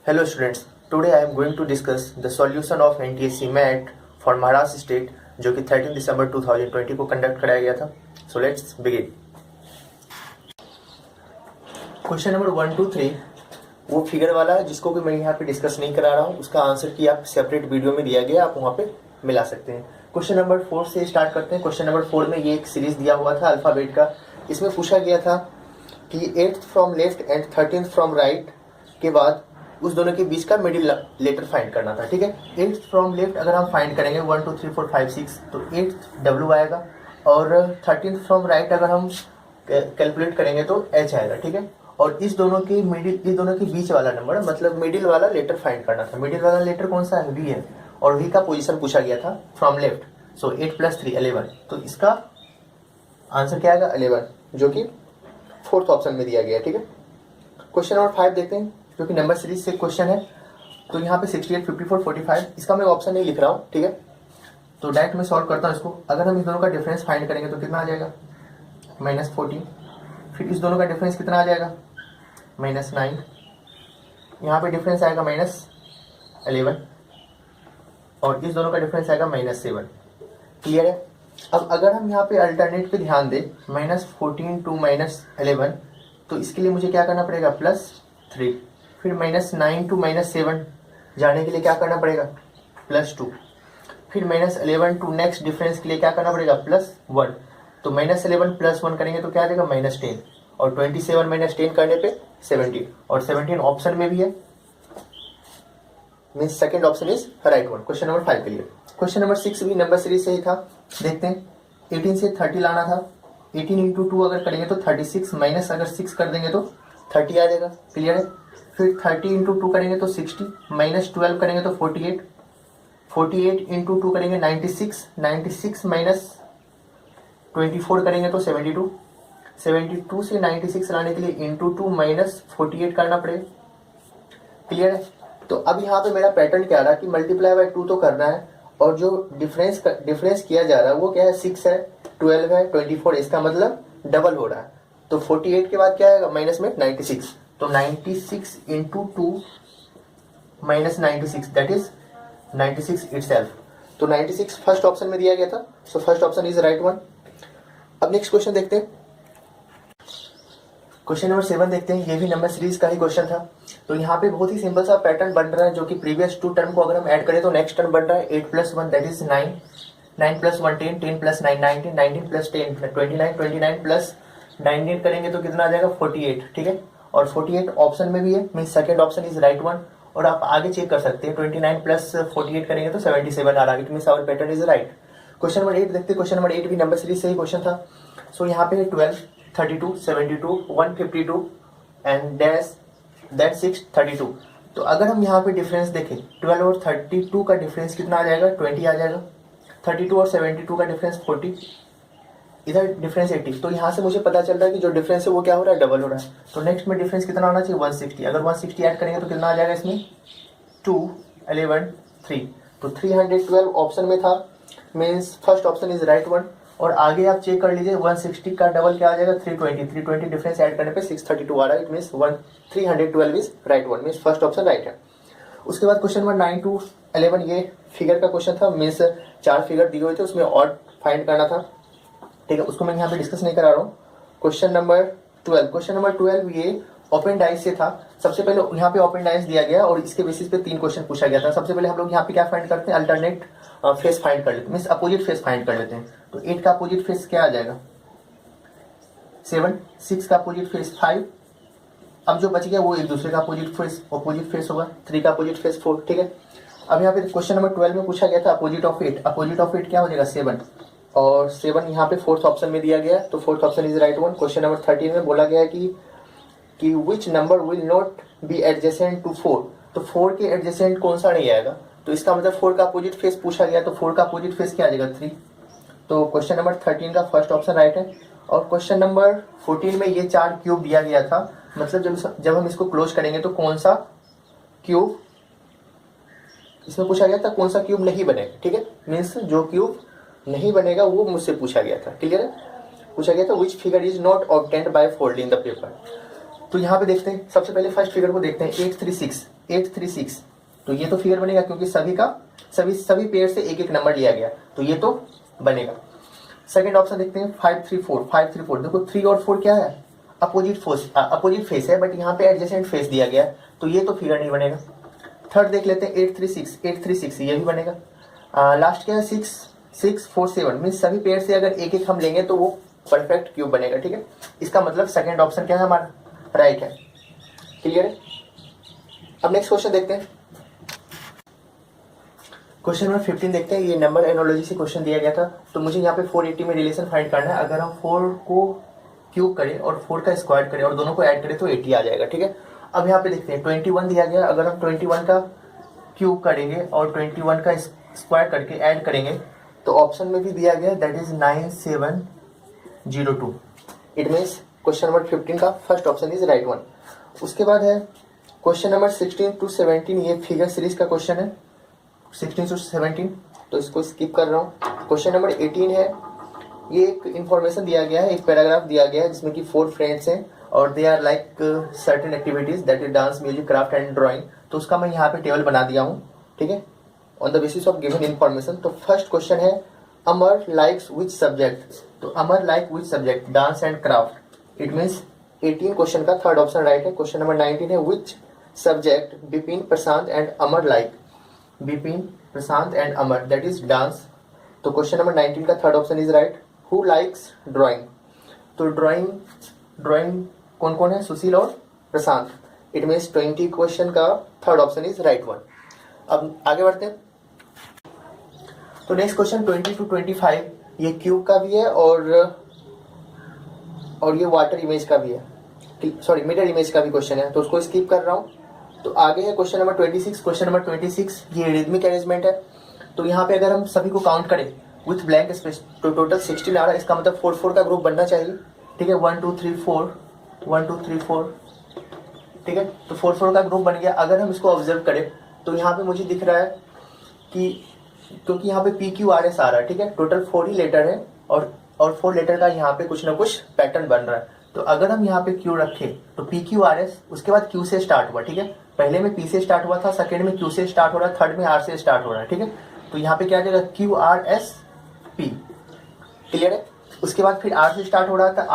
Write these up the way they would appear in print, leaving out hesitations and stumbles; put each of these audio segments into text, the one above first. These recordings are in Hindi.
Hello students, today I am going to discuss the solution of NTSC MAT for Maharashtra state जो कि 13 दिसंबर 2020 को कंडक्ट कराया गया था. So let's begin. Question number 1 2 3 वो फिगर वाला है जिसको कि मैं यहाँ पे डिस्कस नहीं करा रहा हूँ. उसका आंसर की आप सेपरेट वीडियो में दिया गया, आप वहाँ पे मिला सकते हैं. क्वेश्चन नंबर 4 से स्टार्ट करते हैं. क्वेश्चन नंबर 4 में ये एक सीरीज दिया हुआ था अल्फाबेट का. इसमें पूछा गया था कि 8th from left and 13th from right के बाद उस दोनों के बीच का मिडिल लेटर फाइंड करना था. ठीक है, 8th फ्रॉम लेफ्ट अगर हम फाइंड करेंगे 1 2 3 4 5 6 तो 8th W आएगा, और 13th फ्रॉम राइट अगर हम कैलकुलेट करेंगे तो H आएगा. ठीक है, और इस दोनों के बीच वाला नंबर मतलब मिडिल वाला लेटर फाइंड करना था. मिडिल वाला लेटर कौन सा है? V है, और V का पोजीशन पूछा गया था फ्रॉम लेफ्ट. सो 8 + 3 11. तो इसका आंसर क्या आएगा? 11, जो कि 4th ऑप्शन में दिया गया है. ठीक है, क्वेश्चन नंबर 5 देखते हैं जो कि नंबर सीरीज से क्वेश्चन है. तो यहाँ पे 68 54 45 इसका मैं ऑप्शन नहीं लिख रहा हूँ. ठीक है, तो डायरेक्ट मैं सॉल्व करता हूँ इसको. अगर हम इस दोनों का डिफरेंस फाइंड करेंगे तो कितना आ जाएगा? -14. फिर इस दोनों का डिफरेंस कितना आ जाएगा? -9. यहाँ पे डिफरेंस आएगा -11, और इस दोनों का डिफरेंस आएगा -7. क्लियर है? अब अगर हम यहाँ पे अल्टरनेट पे ध्यान दें, -14 टू -11, तो इसके लिए मुझे क्या करना पड़ेगा? +3. फिर -9 टू -7 जाने के लिए क्या करना पड़ेगा? +2. फिर -11 टू नेक्स्ट डिफरेंस के लिए क्या करना पड़ेगा? +1. तो -11 + 1 करेंगे तो क्या आ जाएगा? -10. और 27 - 10 करने पे 17, और 17 ऑप्शन में भी है, means second option is right one. Question number 5 के लिए. क्वेश्चन नंबर 6 भी नंबर सीरीज से ही था. देखते हैं, 18 से 30 लाना था. 18 × 2 अगर करेंगे तो 36, माइनस अगर 6 कर देंगे तो 30 आ जाएगा. क्लियर है? फिर 30 × 2 करेंगे तो 60, -12 करेंगे तो 48, 48 × 2 करेंगे 96, 96 - 24 करेंगे तो 72, 72 से 96 लाने के लिए × 2 - 48 करना पड़ेगा. क्लियर है? तो अब यहाँ पे मेरा पैटर्न क्या रहा कि मल्टीप्लाई बाय 2 तो करना है, और जो डिफरेंस किया जा रहा है वो क्या है? 6 है, 12 है, 24. इसका मतलब डबल हो रहा है. तो 48 के बाद क्या आएगा? माइनस में 96. तो 96 × 2 - 96 दैट इज 96 itself. तो 96 फर्स्ट ऑप्शन में दिया गया था. So first option is right one. अब नेक्स्ट क्वेश्चन देखते हैं. क्वेश्चन नंबर 7 देखते हैं. ये भी नंबर सीरीज का ही क्वेश्चन था. तो यहाँ पे बहुत ही सिंपल सा पैटर्न बन रहा है, जो कि प्रीवियस 2 टर्म को अगर हम ऐड करें तो नेक्स्ट टर्म बन रहा है 8 + 1 दैट इज 9, 9 + 1 10, 10 + 9 19, 19 + 10 29, 29 + 19 करेंगे तो कितना आ जाएगा? 48. ठीक है, और 48 ऑप्शन में भी है, mean second option is right one. और आप आगे चेक कर सकते हैं, 29 + 48 करेंगे तो 77 आ रहा है. It means our pattern is right. Question number 8 देखते हैं. क्वेश्चन नंबर 8 भी नंबर सीरीज से ही क्वेश्चन था. सो यहाँ पे 12 32 72 152 एंड दैट 6 32. तो अगर हम यहाँ पे डिफरेंस देखें, 12 और 32 का डिफरेंस कितना आ जाएगा? 20 आ जाएगा. 32 और 72 का डिफरेंस 40, इधर डिफरेंस 80. तो यहाँ से मुझे पता चल रहा है कि जो डिफरेंस है वो क्या हो रहा है? डबल हो रहा है. तो नेक्स्ट में डिफरेंस कितना आना चाहिए? 160. अगर 160 ऐड करेंगे तो कितना आ जाएगा इसमें? 2 11 3. तो 312 ऑप्शन में था, means first option is right one. और आगे आप चेक कर लीजिए, 160 का डबल क्या आ जाएगा? 320. 320 डिफरेंस ऐड करने पे 632 आ रहा है. It means 312 is right one, means first option right है. उसके बाद क्वेश्चन नंबर 9 टू 11 ये फिगर का क्वेश्चन था. मीन्स 4 फिगर दिए हुए थे, उसमें ऑड फाइंड करना था. ठीक है, उसको मैं यहाँ पे डिस्कस नहीं करा रहा हूँ. Question number 12. क्वेश्चन नंबर 12 ये ओपन डाइस से था. सबसे पहले यहाँ पे ओपन डाइस दिया गया और इसके बेसिस पे 3 क्वेश्चन पूछा गया था. सबसे पहले हम लोग यहाँ पे क्या फाइंड करते हैं? अल्टरनेट फेस फाइंड कर लेते हैं, मीन्स अपोजिट फेस फाइंड कर लेते हैं. तो 8 का अपोजिट फेस क्या आ जाएगा? 7. 6 का अपोजिट फेस 5. अब जो बच गया वो एक दूसरे का अपोजिट फेस होगा. 3 का अपोजिट फेस 4. ठीक है, अब यहाँ पे क्वेश्चन नंबर 12 में पूछा गया था अपोजिट ऑफ 8. अपोजिट ऑफ 8 क्या हो जाएगा? 7. और 7 यहाँ पे 4th ऑप्शन में दिया गया, तो 4th option is right one. Question number 13 में बोला गया है कि which number will not be adjacent to 4. तो 4 के एडजेसेंट कौन सा नहीं आएगा? तो इसका मतलब 4 का अपोजिट फेस पूछा गया, तो 4 का अपोजिट फेस क्या आ जाएगा? 3. तो क्वेश्चन नंबर 13 का फर्स्ट ऑप्शन राइट है. और क्वेश्चन नंबर 14 में ये 4 क्यूब दिया गया था, मतलब जब हम इसको क्लोज करेंगे तो कौन सा क्यूब इसमें पूछा गया था, कौन सा क्यूब नहीं बनेगा. ठीक है, मीन्स जो क्यूब नहीं बनेगा वो मुझसे पूछा गया था. क्लियर है? पूछा गया था which figure is not obtained by folding the paper. तो यहाँ पे देखते हैं, सबसे पहले फर्स्ट फिगर को देखते हैं. 8 3 6 836, तो ये तो फिगर बनेगा क्योंकि सभी पेयर से एक एक नंबर लिया गया, तो ये तो बनेगा। सेकंड ऑप्शन देखते हैं 534। देखो 3 और 4 क्या है, अपोजिट फेस है, बट यहाँ पे एडजेसेंट फेस दिया गया है, तो ये तो फिगर नहीं बनेगा। थर्ड देख लेते हैं 836, ये भी बनेगा। लास्ट क्या है 647, मीन्स सभी पेयर से अगर एक एक हम लेंगे तो वो परफेक्ट क्यूब बनेगा। ठीक है, इसका मतलब सेकंड ऑप्शन क्या है हमारा, राइट है। क्लियर है। अब नेक्स्ट क्वेश्चन देखते हैं, क्वेश्चन नंबर 15 देखते हैं। ये नंबर एनोलॉजी से क्वेश्चन दिया गया था, तो मुझे यहाँ पे 480 में रिलेशन फाइंड करना है। अगर हम 4 को क्यूब करें और 4 का स्क्वायर करें और दोनों को ऐड करें तो 80 आ जाएगा। ठीक है, अब यहाँ पे देखते हैं 21 दिया गया, अगर हम 21 का क्यूब करेंगे और 21 का स्क्वायर करके ऐड करेंगे तो ऑप्शन में भी दिया गया that is 9702। It means question number 15 का first option is right one. उसके बाद है क्वेश्चन नंबर 16 to 17, ये फिगर सीरीज का क्वेश्चन है 16 to 17, तो इसको स्किप कर रहा हूँ। क्वेश्चन नंबर 18 है, ये एक इंफॉर्मेशन दिया गया है, एक पैराग्राफ दिया गया है जिसमें कि 4 फ्रेंड्स हैं और they are like certain activities that is dance, music, craft and drawing. तो उसका मैं यहाँ पे टेबल बना दिया हूँ। ठीक है, on the basis of given information. तो फर्स्ट क्वेश्चन है अमर लाइक्स विच सब्जेक्ट, तो Amar like which subject, dance and craft. It means 18 question का थर्ड ऑप्शन राइट है। क्वेश्चन नंबर 19 है which subject Bipin, Prashant and Amar like, Bipin, Prashant and Amar, that is dance. तो क्वेश्चन नंबर 19 का third option is right. Who likes drawing, तो ड्राइंग कौन कौन है, सुशील और प्रशांत। इट मीन्स 20 क्वेश्चन का third option is right one. अब आगे बढ़ते हैं, तो नेक्स्ट क्वेश्चन 20 to 25, ये क्यूब का भी है और ये वाटर इमेज का भी है, सॉरी मिरर इमेज का भी क्वेश्चन है, तो उसको स्किप कर रहा हूँ। तो आगे है क्वेश्चन नंबर 26। क्वेश्चन नंबर 26 ये रिदमिक अरेंजमेंट है, तो यहाँ पे अगर हम सभी को काउंट करें विथ ब्लैंक स्पेस तो टोटल 16 आ रहा है। इसका मतलब 4 का ग्रुप बनना चाहिए। ठीक है, 1 2 3 4, 1 2 3 4, ठीक है, तो 4 का ग्रुप बन गया। अगर हम इसको ऑब्जर्व करें तो यहाँ पे मुझे दिख रहा है कि क्योंकि यहाँ पे PQRS आ रहा है, ठीक है, टोटल 4 ही लेटर है और 4 लेटर का यहाँ पे कुछ ना कुछ पैटर्न बन रहा है। तो अगर हम यहाँ पे Q रखें तो PQRS, उसके बाद Q से स्टार्ट हुआ। ठीक है, पहले में P से स्टार्ट हुआ था, सेकेंड में Q से स्टार्ट हो रहा है, थर्ड में R से स्टार्ट हो रहा है। ठीक है, तो यहाँ पे क्या आ जाएगा QRSP। क्लियर है। उसके बाद फिर R से स्टार्ट हो रहा था,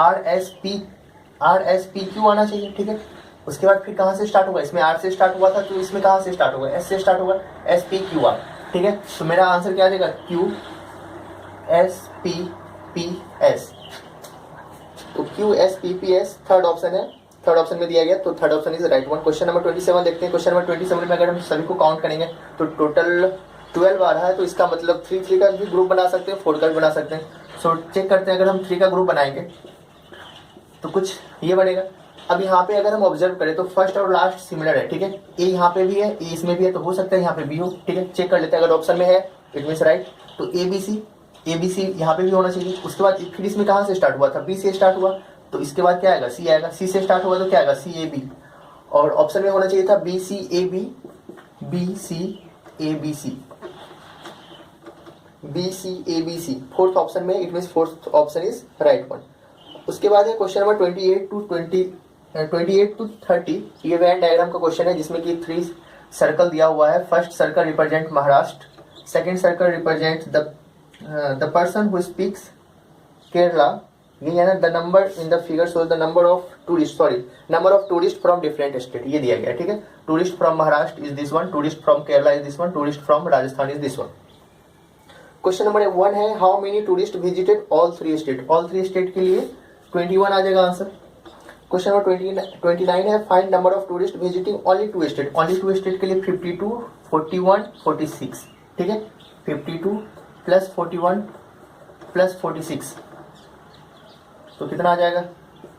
RSPQ आना चाहिए। ठीक है, उसके बाद फिर कहाँ से स्टार्ट होगा, इसमें R से स्टार्ट हुआ था तो इसमें कहाँ से स्टार्ट होगा, S से स्टार्ट होगा, SPQR। ठीक है, तो मेरा आंसर क्या आ जाएगा QSPPS। तो QSPPS थर्ड ऑप्शन है, थर्ड ऑप्शन में दिया गया, तो third option is right one. Question number 27 देखते हैं। क्वेश्चन नंबर 27 में अगर हम सभी को काउंट करेंगे तो टोटल 12 आ रहा है, तो इसका मतलब 3 का भी ग्रुप बना सकते हैं, 4 का भी बना सकते हैं। सो चेक करते हैं, अगर हम 3 का ग्रुप बनाएंगे तो कुछ ये बनेगा। अब यहाँ पे अगर हम ऑब्जर्व करें तो फर्स्ट और लास्ट सिमिलर है। ठीक है, ए यहाँ पे भी है, ए इसमें भी है, तो हो सकता है यहाँ पे भी हो। ठीक है, चेक कर लेते हैं, अगर ऑप्शन में है इट मीन्स राइट। तो ABC यहाँ पे भी होना चाहिए। उसके बाद फिर इसमें कहाँ से स्टार्ट हुआ था, बी से स्टार्ट हुआ, तो इसके बाद क्या आएगा, सी आएगा। सी से स्टार्ट हुआ तो क्या आएगा, CAB, और ऑप्शन में होना चाहिए था BCABC, फोर्थ ऑप्शन में, it means fourth option is right one. उसके बाद है क्वेश्चन नंबर 28 to 30, ये वेन डायग्राम का क्वेश्चन है जिसमें कि 3 सर्कल दिया हुआ है। First circle represent Maharashtra, second circle represent the person who speaks Kerala, the number in the figure shows the number of tourist from different state, ये दिया गया। ठीक है, tourist from Maharashtra is this one, tourist from Kerala is this one, tourist from Rajasthan is this one. Question number 1 है how many tourist visited all 3 state, all 3 state के लिए 21 आ जाएगा आंसर। क्वेश्चन नंबर 29 है find number of tourist visiting only 2 state, only 2 state के लिए 52, 41, 46। ठीक है, 52 प्लस 41 प्लस 46, तो कितना आ जाएगा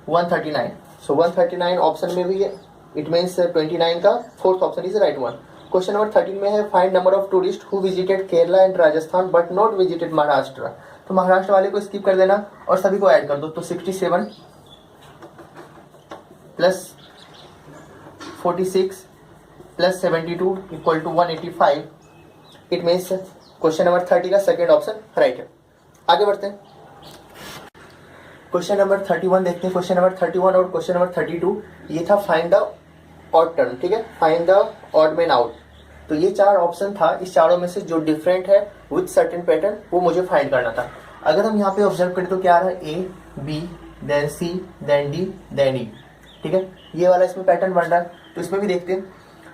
139। सो 139 ऑप्शन में भी है, इट मीन्स 29 का fourth option is right one. Question number 13 में है find number of tourist who visited Kerala and Rajasthan but not visited Maharashtra, तो महाराष्ट्र वाले को स्किप कर देना और सभी को ऐड कर दो। तो 67 plus 46 plus 72 equal to 185, it means question number 30 का सेकेंड ऑप्शन राइट है। आगे बढ़ते हैं, क्वेश्चन नंबर 31 देखते हैं। क्वेश्चन नंबर 31 और क्वेश्चन नंबर 32 ये था फाइंड द ऑड टर्म, ठीक है, find the odd man out. तो ये 4 ऑप्शन था, इस चारों में से जो डिफरेंट है विथ सर्टेन पैटर्न वो मुझे फाइंड करना था। अगर हम यहाँ पे ऑब्जर्व करें तो क्या आ रहा है, A B then C then D then E, ठीक है, ये वाला इसमें पैटर्न बन रहा है। तो इसमें भी देखते हैं,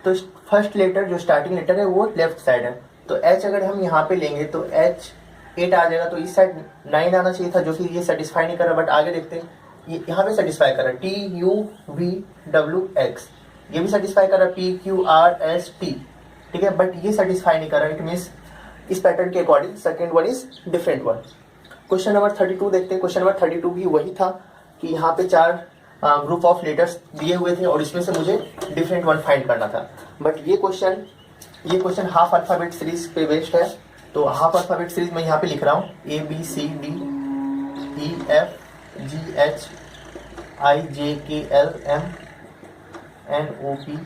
तो फर्स्ट लेटर जो स्टार्टिंग लेटर है वो लेफ्ट साइड है, तो एच अगर हम यहाँ पे लेंगे तो एच 8 आ जाएगा, तो इस साइड 9 आना चाहिए था, जो कि ये सेटिस्फाई नहीं कर रहा। बट आगे देखते हैं, ये यहाँ पे सेटिस्फाई कर रहा है, T U V W x, ये भी सेटिस्फाई कर रहा है, P Q R S T, ठीक है, बट ये सेटिस्फाई नहीं कर रहा है। इट मीन्स इस पैटर्न के according second one is different one. Question number 32 देखते हैं। क्वेश्चन नंबर 32 भी वही था कि यहाँ पे 4 ग्रुप ऑफ लेटर्स दिए हुए थे और इसमें से मुझे डिफरेंट वन फाइंड करना था। बट ये क्वेश्चन हाफ अल्फाबेट सीरीज पे बेस्ड है, तो हाफ अल्फाबेट सीरीज मैं यहाँ पे लिख रहा हूँ, A B C D E F G H I J K L M N O P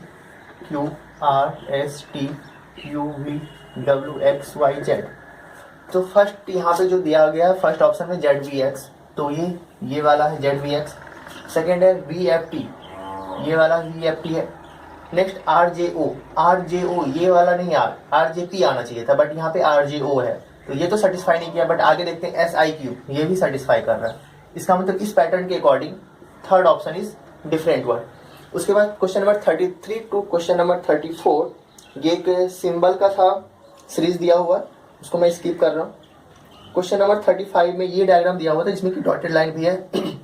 Q R S T U V W X Y Z. तो फर्स्ट यहाँ पे जो दिया गया है फर्स्ट ऑप्शन में जेड वी एक्स, तो ये वाला है जेड वी एक्स। सेकेंड है वी एफ टी, ये वाला वी एफ टी है। नेक्स्ट आर जे ओ, ये वाला नहीं, आर जे पी आना चाहिए था, बट यहाँ पे आर जे ओ है, तो ये तो सेटिस्फाई नहीं किया। बट आगे देखते हैं एस आई क्यू, ये भी सेटिस्फाई कर रहा है। इसका मतलब इस पैटर्न के according third option is different one. उसके बाद question number 33 to question number 34, ये एक सिंबल का था सीरीज दिया हुआ, उसको मैं स्किप कर रहा हूँ। क्वेश्चन नंबर 35 में ये डायग्राम दिया हुआ था जिसमें कि डॉटेड लाइन भी है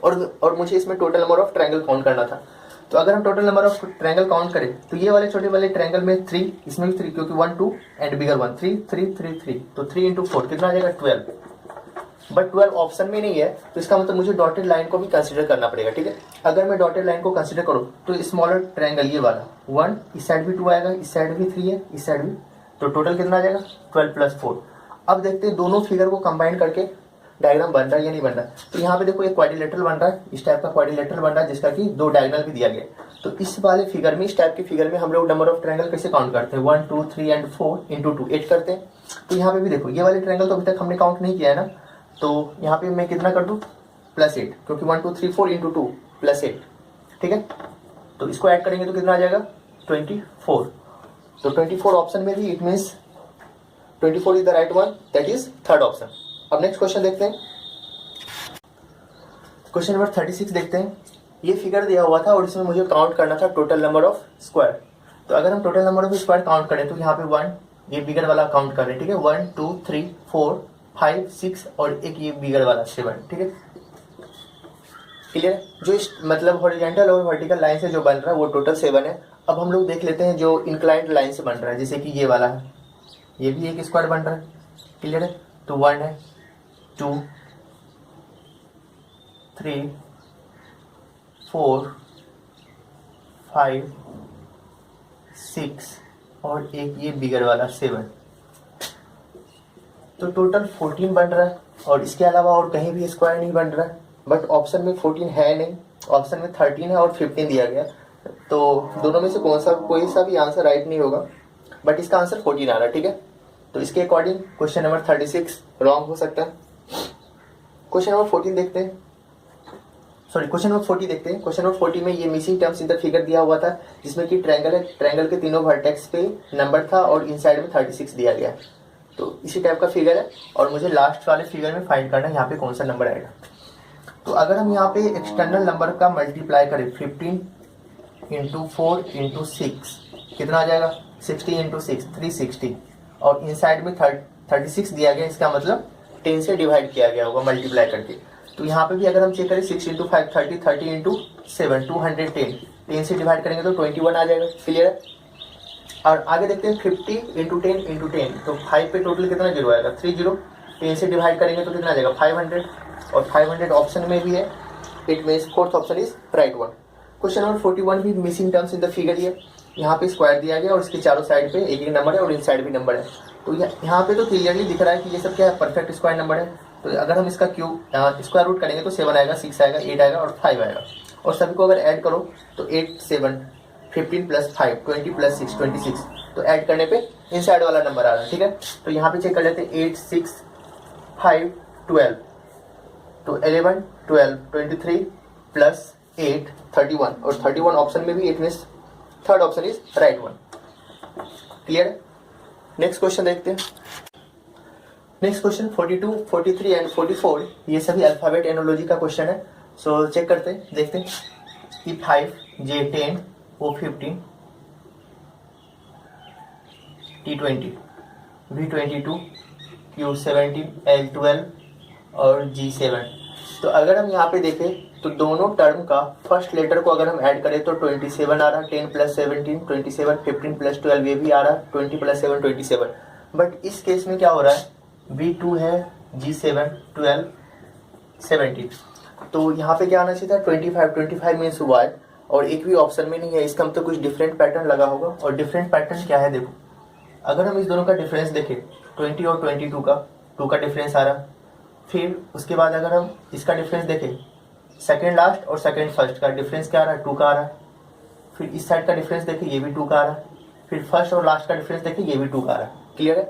और मुझे इसमें total number of triangle count करना था। तो अगर हम total number of triangle count करें तो ये वाले छोटे वाले ट्रायंगल में 3, इसमें भी 3, क्योंकि 1 2 एंड बिगर 1, 3 3 3 3, तो 3 इंटू 4 कितना आ जाएगा 12। बट 12 ऑप्शन में नहीं है, तो इसका मतलब मुझे डॉटेड लाइन को भी कंसिडर करना पड़ेगा, ठीक है। अगर मैं डॉटेड लाइन को कंसिडर करूँ तो स्मॉलर ट्रायंगल ये वाला 1, इस साइड भी 2 आएगा, इस साइड भी 3 है, इस साइड भी, तो टोटल कितना आ जाएगा 12 + 4। अब देखते हैं दोनों फिगर को कंबाइन करके डायग्राम बन रहा है या नहीं बन रहा है। तो यहाँ पे देखो एक क्वाड्रिलेटरल बन रहा है, इस टाइप का क्वाड्रिलेटरल बन रहा है जिसका कि 2 डायगोनल भी दिया गया। तो इस वाले फिगर में, इस टाइप के फिगर में हम लोग नंबर ऑफ ट्रायंगल कैसे काउंट करते हैं, 1 2 3 एंड 4 इंटू 2 8 करते हैं। तो यहाँ पे भी देखो ये वाले ट्रायंगल तो अभी तक हमने काउंट नहीं किया है ना, तो यहाँ पे मैं कितना कर दूँ +8, क्योंकि 1 2 3 4 इंटू 2 +8, ठीक है। तो इसको ऐड करेंगे तो कितना आ जाएगा 24। तो 24 ऑप्शन में भी it means 24 is the right one, that is third option. अब नेक्स्ट क्वेश्चन देखते हैं। क्वेश्चन नंबर 36 देखते हैं। ये फिगर दिया हुआ था और इसमें मुझे काउंट करना था टोटल नंबर ऑफ स्क्वायर। तो अगर हम total number of square count करें तो यहाँ पे 1, ये बिगर वाला काउंट करें, ठीक है, 1 2 3 4 5 6 और एक ये बिगर वाला 7, ठीक है, क्लियर। जो इस मतलब हॉरिजॉन्टल और वर्टिकल लाइन से जो बन रहा है वो टोटल 7 है। अब हम लोग देख लेते हैं जो इंक्लाइंड लाइन से बन रहा है, जैसे कि ये वाला है, ये भी एक स्क्वायर बन रहा है, क्लियर है। तो 1 है, 2 3 4 5 6 और एक ये बिगर वाला 7, तो टोटल 14 बन रहा है। और इसके अलावा और कहीं भी स्क्वायर नहीं बन रहा है, बट ऑप्शन में 14 है नहीं, ऑप्शन में 13 है और 15 दिया गया। तो दोनों में से कोई सा भी आंसर राइट नहीं होगा, बट इसका आंसर 14 आ रहा है, ठीक है। तो इसके अकॉर्डिंग क्वेश्चन नंबर 36 रॉन्ग हो सकता है। क्वेश्चन नंबर 14 देखते हैं, सॉरी क्वेश्चन नंबर 40 देखते हैं। क्वेश्चन नंबर 40 में ये missing terms in the figure दिया हुआ था, जिसमें कि ट्रायंगल है, ट्रायंगल के तीनों वर्टेक्स पे नंबर था और इनसाइड में 36 दिया गया। तो इसी टाइप का फिगर है और मुझे लास्ट वाले फिगर में फाइंड करना है यहाँ पे कौन सा नंबर आएगा। तो अगर हम यहाँ पे एक्सटर्नल नंबर का मल्टीप्लाई करें 15 इंटू 4 इंटू 6 कितना आ जाएगा 60 इंटू 6 360 और इनसाइड में 36 दिया गया, इसका मतलब 10 से डिवाइड किया गया होगा मल्टीप्लाई करके। तो यहाँ पे भी अगर हम चेक करें 6 इंटू 5 30 30 इंटू 7 210, 10 से डिवाइड करेंगे तो 21 आ जाएगा, क्लियर है। और आगे देखते हैं 50 इंटू 10 इंटू 10, तो 5 पे टोटल कितना जीरो आएगा 30, 10 से डिवाइड करेंगे तो कितना आ जाएगा 500 और 500 ऑप्शन में भी है, it means fourth option is right one. Question number 41 भी missing terms in the figure है, यहाँ पे स्क्वायर दिया गया और इसके चारों साइड पे एक एक नंबर है और इन साइड भी नंबर है। तो यहाँ पे तो क्लियरली दिख रहा है कि ये सब क्या है, परफेक्ट स्क्वायर नंबर है। तो अगर हम इसका स्क्वायर रूट करेंगे तो 7 आएगा, 6 आएगा, 8 आएगा और 5 आएगा। और सभी को अगर ऐड करो तो 8 7 15 + 5 20 + 6 26, तो ऐड करने पे इन साइड वाला नंबर आ रहा है, ठीक है। तो यहाँ पे चेक कर लेते हैं 8 6 5 12, तो 11 12 23 + 8, 31 और 31 ऑप्शन में भी 8 means third option is right one. Clear है? नेक्स्ट क्वेश्चन देखते हैं। नेक्स्ट क्वेश्चन 42, 43 एंड 44 ये सभी अल्फाबेट एनोलॉजी का क्वेश्चन है। सो चेक करते हैं, देखते हैं। E5, J10, O15, T20, V22, Q17, L12 और G7। तो अगर हम यहाँ पे देखें तो दोनों टर्म का फर्स्ट लेटर को अगर हम ऐड करें तो 27 आ रहा, 10 + 17 27, 15 + 12 ये भी आ रहा, 20 + 7 27। बट इस केस में क्या हो रहा है, V2 है, G7 12 17। तो यहाँ पे क्या आना चाहिए था 25 मीन्स वाई, और एक भी ऑप्शन में नहीं है। इसका मतलब कुछ डिफरेंट पैटर्न लगा होगा। और डिफरेंट पैटर्न क्या है, देखो अगर हम इस दोनों का डिफरेंस देखें 20 और 22 का 2 का डिफरेंस आ रहा। फिर उसके बाद अगर हम इसका डिफरेंस देखें सेकेंड लास्ट और सेकेंड फर्स्ट का डिफरेंस क्या आ रहा है, 2 का आ रहा है। फिर इस साइड का डिफरेंस देखें ये भी 2 का आ रहा है। फिर फर्स्ट और लास्ट का डिफरेंस देखें ये भी 2 का आ रहा है। क्लियर है?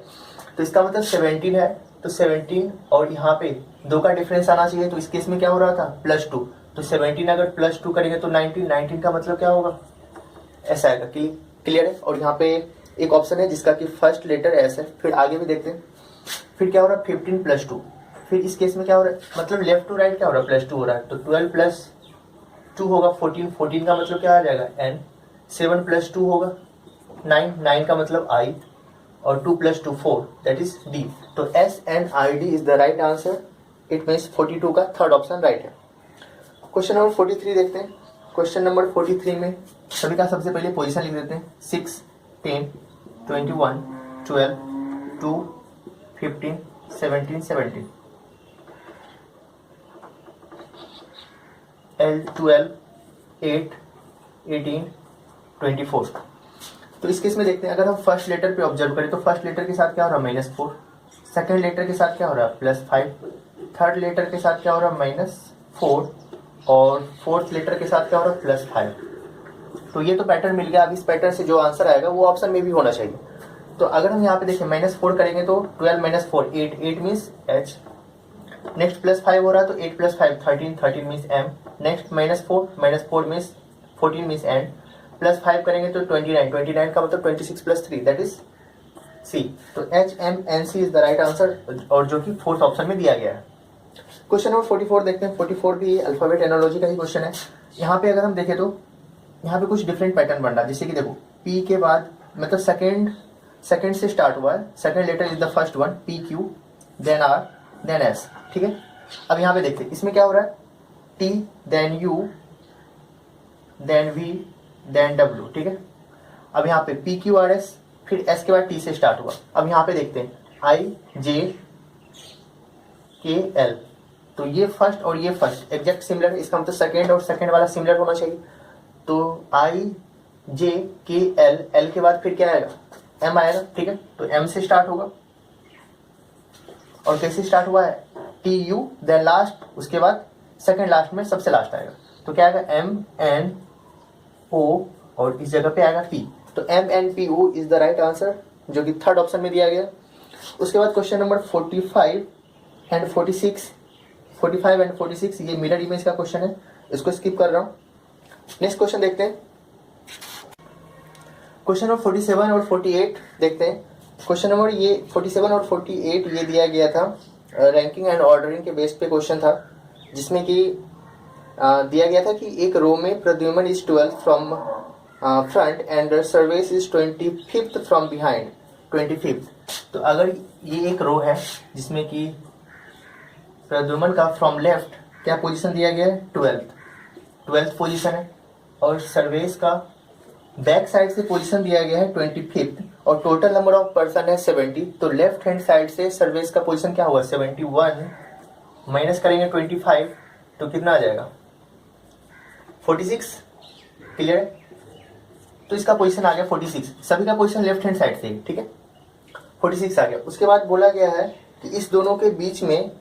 तो इसका मतलब 17 है, तो 17 और यहाँ पे 2 का डिफरेंस आना चाहिए। तो इस केस में क्या हो रहा था +2, तो 17 अगर +2 करेंगे तो 19 का मतलब क्या होगा, ऐसा आएगा। क्लियर है? और यहाँ पे एक ऑप्शन है जिसका कि फर्स्ट लेटर एस है। फिर आगे भी देखते हैं। फिर क्या हो रहा है 15 + 2। फिर इस केस में क्या हो रहा है, मतलब लेफ्ट टू राइट क्या हो रहा है, +2 हो रहा है। तो 12 + 2 होगा 14 का मतलब क्या आ जाएगा n। 7 + 2 होगा 9 का मतलब I, और 2 + 2 4 दैट इज D। तो SNID is the right answer. It means 42 का थर्ड ऑप्शन राइट है। क्वेश्चन नंबर 43 देखते हैं। क्वेश्चन नंबर 43 में सभी का सबसे पहले पोजीशन लिख देते हैं। 6, 10, 21, 12, 2, 15, 17, 17, L12, 8, 18, 24। तो इस केस में देखते हैं, अगर हम फर्स्ट लेटर पे ऑब्जर्व करें तो फर्स्ट लेटर के साथ क्या हो रहा है -4, सेकेंड लेटर के साथ क्या हो रहा है +5, थर्ड लेटर के साथ क्या हो रहा है -4, और फोर्थ लेटर के साथ क्या हो रहा है +5। तो ये तो पैटर्न मिल गया। अब इस पैटर्न से जो आंसर आएगा वो ऑप्शन में भी होना चाहिए। तो अगर हम यहाँ पे देखें -4 करेंगे तो 12 - 4 8 मीन्स H। नेक्स्ट +5 हो रहा है तो 8 + 5 13 means M। Next -4 means 14 means N। +5 करेंगे तो 29 का मतलब 26 + 3 दैट इज C। तो HMNC is the right answer, और जो कि फोर्थ ऑप्शन में दिया गया है। क्वेश्चन नंबर 44 देखते हैं। 44 भी अल्फाबेट एनोलॉजी का ही क्वेश्चन है। यहाँ पे अगर हम देखें तो यहाँ पे कुछ डिफरेंट पैटर्न बन रहा है। जैसे कि देखो P के बाद मतलब सेकेंड से स्टार्ट हुआ है, second letter is the first one, PQ, then R, then S। ठीक है? अब यहाँ पे देखते हैं इसमें क्या हो रहा है, T, then U, then V, then W। ठीक है? अब यहाँ पे PQRS, फिर S के बाद T से स्टार्ट हुआ। अब यहाँ पे देखते हैं IJKL। तो ये फर्स्ट और ये फर्स्ट एग्जैक्ट सिमिलर है। इसका मतलब सेकेंड और सेकेंड वाला सिमिलर होना चाहिए। तो IJKL, L के बाद फिर क्या आएगा M आएगा। ठीक है? तो M से स्टार्ट होगा। और कैसे स्टार्ट हुआ है TU, देन लास्ट, उसके बाद सेकेंड लास्ट में सबसे लास्ट आएगा। तो क्या आएगा MNO, और इस जगह पे आएगा P। तो MNPO is the right answer, जो कि थर्ड ऑप्शन में दिया गया। उसके बाद क्वेश्चन नंबर 45 एंड 46 ये मिरर इमेज का क्वेश्चन है, इसको स्किप कर रहा हूँ। नेक्स्ट क्वेश्चन देखते हैं। क्वेश्चन नंबर 47 और 48 देखते हैं। क्वेश्चन नंबर ये 47 और 48 ये दिया गया था रैंकिंग एंड ऑर्डरिंग के बेस पे क्वेश्चन था, जिसमें कि दिया गया था कि एक रो में Pradyuman is 12 from front end Sarvesh is 25th from behind 25th। तो अगर ये एक रो है जिसमें कि प्रद्युमन का फ्रॉम लेफ्ट क्या पोजीशन दिया गया है 12th पोजीशन है, और सर्वेश का बैक साइड से पोजीशन दिया गया है 25th, और टोटल नंबर ऑफ पर्सन है 70। तो लेफ्ट हैंड साइड से सर्वेश का पोजीशन क्या हुआ 71, माइनस करेंगे 25 तो कितना आ जाएगा 46। क्लियर है? तो इसका पोजीशन आ गया 46। सभी का पोजीशन लेफ्ट हैंड साइड से। ठीक है? 46 आ गया। उसके बाद बोला गया है कि इस दोनों के बीच में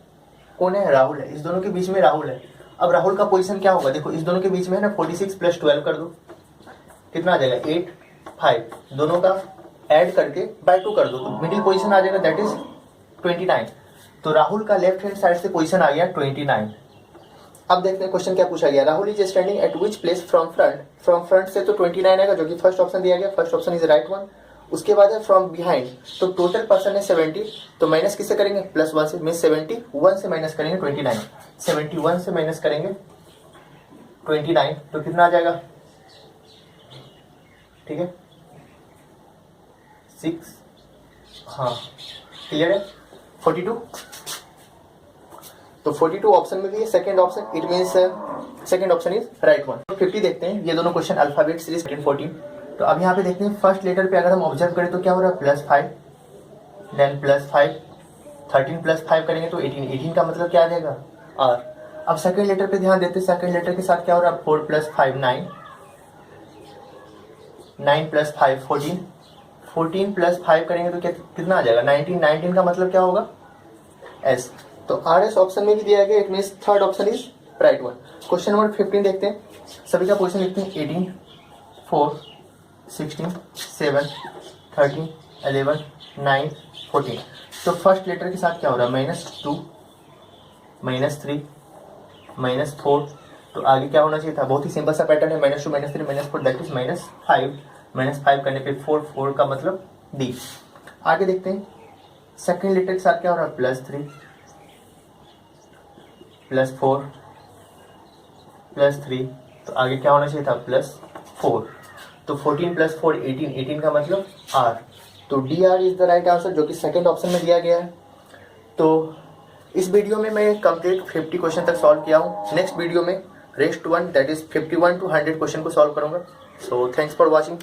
कौन है, राहुल है। इस दोनों के बीच में राहुल है। अब राहुल का पोजीशन क्या होगा, देखो इस दोनों के बीच में है ना 46 + 12 कर दो, कितना आ जाएगा 8 5, दोनों का ऐड करके बाय 2 कर दो, तो मिडिल पोजीशन आ जाएगा दैट इज 29। तो राहुल का लेफ्ट हैंड साइड से पोजीशन आ गया 29। अब देखते हैं क्वेश्चन क्या पूछा गया। Rahul is standing at which place from front से तो 29 आएगा जो कि फर्स्ट ऑप्शन दिया गया, first option is right one. उसके बाद है फ्रॉम बिहाइंड, तो टोटल पर्सन है 70, तो माइनस किससे करेंगे, +1 से, मीन 71 से माइनस करेंगे 29, 71 से माइनस करेंगे 29 तो कितना आ जाएगा, ठीक है 6, हाँ क्लियर है 42, तो 42 ऑप्शन में भी है second option, it means second option is right one. तो 50 देखते हैं, ये दोनों क्वेश्चन अल्फाबेट सीरीज 14। तो अब यहाँ पे देखते हैं फर्स्ट लेटर पे अगर हम ऑब्जर्व करें तो क्या हो रहा है, +5, देन +5, 13 + 5 करेंगे तो 18, 18 का मतलब क्या आ जाएगा R। अब सेकंड लेटर पे ध्यान देते हैं, सेकंड लेटर के साथ क्या हो रहा है, 4 + 5 9, 9 + 5 14, 14 + 5 करेंगे तो कितना आ जाएगा 19, 19 का मतलब क्या होगा S। तो RS ऑप्शन में भी दिया गया, it means third option is right one. Question number 15 देखते हैं, सभी का पोजीशन लिखते हैं 18, 4, 16, 7, 13, 11, 9, 14। तो फर्स्ट लेटर के साथ क्या हो रहा है, -2, -3, -4, तो आगे क्या होना चाहिए था, बहुत ही सिंपल सा पैटर्न है, -2, -3, -4 दैट इज -5, -5 करने पे 4, 4 का मतलब D। आगे देखते हैं सेकंड लेटर के साथ क्या हो रहा है, +3, +4, +3, तो आगे क्या होना चाहिए था, +4, तो 14 + 4 18, 18 का मतलब R, तो DR is the right answer जो कि सेकंड ऑप्शन में दिया गया है। तो इस वीडियो में मैं कंप्लीट 50 क्वेश्चन तक सॉल्व किया हूँ। नेक्स्ट वीडियो में rest 1 that is 51 to 100 question को सॉल्व करूंगा। So thanks for watching.